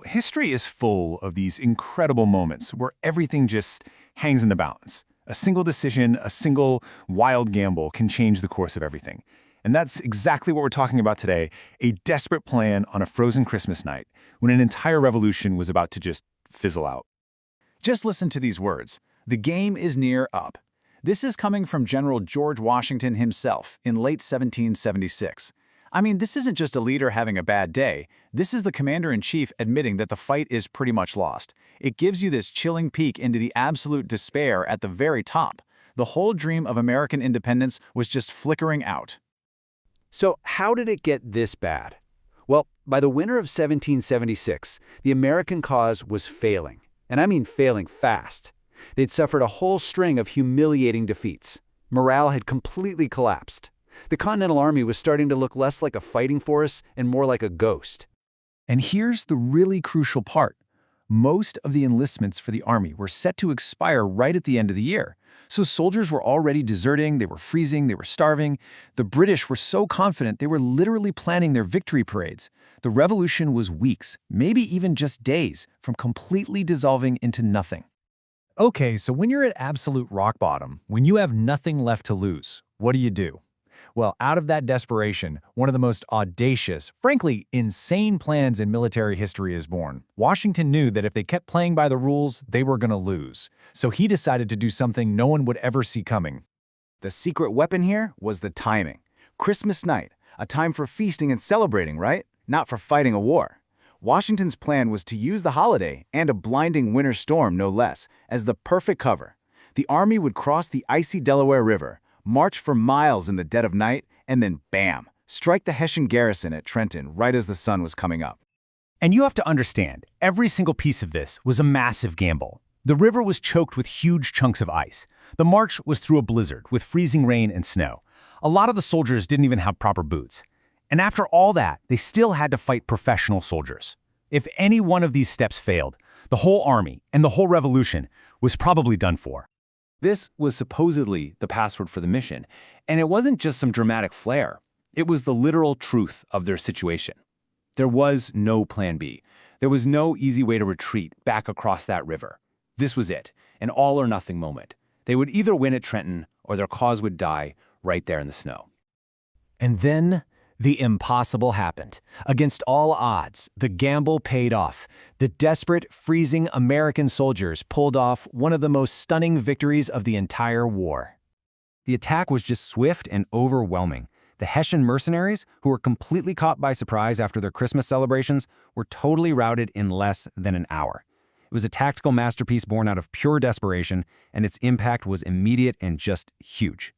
History is full of these incredible moments where everything just hangs in the balance. A single decision, a single wild gamble can change the course of everything. And that's exactly what we're talking about today, a desperate plan on a frozen Christmas night when an entire revolution was about to just fizzle out. Just listen to these words. The game is near up. This is coming from General George Washington himself in late 1776. I mean, this isn't just a leader having a bad day. This is the commander-in-chief admitting that the fight is pretty much lost. It gives you this chilling peek into the absolute despair at the very top. The whole dream of American independence was just flickering out. So how did it get this bad? Well, by the winter of 1776, the American cause was failing. And I mean failing fast. They'd suffered a whole string of humiliating defeats. Morale had completely collapsed. The Continental Army was starting to look less like a fighting force and more like a ghost. And here's the really crucial part. Most of the enlistments for the Army were set to expire right at the end of the year. So soldiers were already deserting, they were freezing, they were starving. The British were so confident they were literally planning their victory parades. The revolution was weeks, maybe even just days, from completely dissolving into nothing. Okay, so when you're at absolute rock bottom, when you have nothing left to lose, what do? Well, out of that desperation, one of the most audacious, frankly insane plans in military history is born. Washington knew that if they kept playing by the rules, they were going to lose. So he decided to do something no one would ever see coming. The secret weapon here was the timing. Christmas night, a time for feasting and celebrating, right? Not for fighting a war. Washington's plan was to use the holiday, and a blinding winter storm no less, as the perfect cover. The army would cross the icy Delaware River, march for miles in the dead of night, and then bam, strike the Hessian garrison at Trenton right as the sun was coming up. And you have to understand, every single piece of this was a massive gamble. The river was choked with huge chunks of ice. The march was through a blizzard with freezing rain and snow. A lot of the soldiers didn't even have proper boots. And after all that, they still had to fight professional soldiers. If any one of these steps failed, the whole army and the whole revolution was probably done for. This was supposedly the password for the mission, and it wasn't just some dramatic flair. It was the literal truth of their situation. There was no plan B. There was no easy way to retreat back across that river. This was it, an all-or-nothing moment. They would either win at Trenton or their cause would die right there in the snow. And then the impossible happened. Against all odds, the gamble paid off. The desperate, freezing American soldiers pulled off one of the most stunning victories of the entire war. The attack was just swift and overwhelming. The Hessian mercenaries, who were completely caught by surprise after their Christmas celebrations, were totally routed in less than an hour. It was a tactical masterpiece born out of pure desperation, and its impact was immediate and just huge.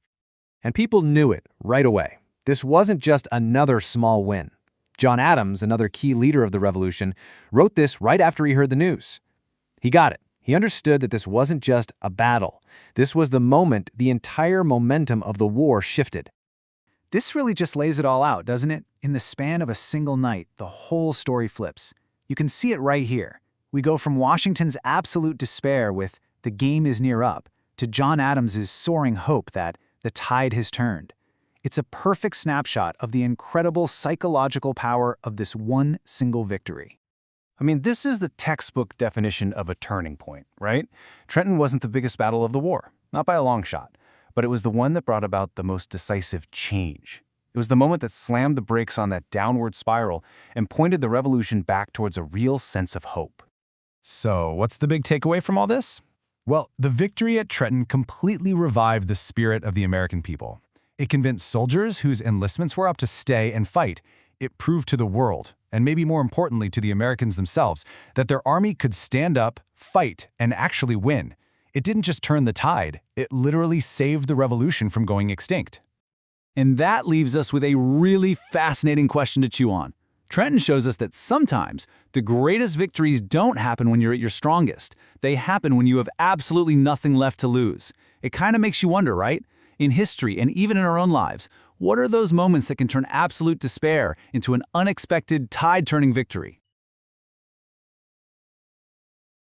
And people knew it right away. This wasn't just another small win. John Adams, another key leader of the revolution, wrote this right after he heard the news. He got it. He understood that this wasn't just a battle. This was the moment the entire momentum of the war shifted. This really just lays it all out, doesn't it? In the span of a single night, the whole story flips. You can see it right here. We go from Washington's absolute despair with "the game is near up" to John Adams's soaring hope that the tide has turned. It's a perfect snapshot of the incredible psychological power of this one single victory. I mean, this is the textbook definition of a turning point, right? Trenton wasn't the biggest battle of the war, not by a long shot, but it was the one that brought about the most decisive change. It was the moment that slammed the brakes on that downward spiral and pointed the revolution back towards a real sense of hope. So, what's the big takeaway from all this? Well, the victory at Trenton completely revived the spirit of the American people. It convinced soldiers whose enlistments were up to stay and fight. It proved to the world, and maybe more importantly to the Americans themselves, that their army could stand up, fight, and actually win. It didn't just turn the tide, it literally saved the revolution from going extinct. And that leaves us with a really fascinating question to chew on. Trenton shows us that sometimes the greatest victories don't happen when you're at your strongest. They happen when you have absolutely nothing left to lose. It kind of makes you wonder, right? In history and even in our own lives, what are those moments that can turn absolute despair into an unexpected tide-turning victory?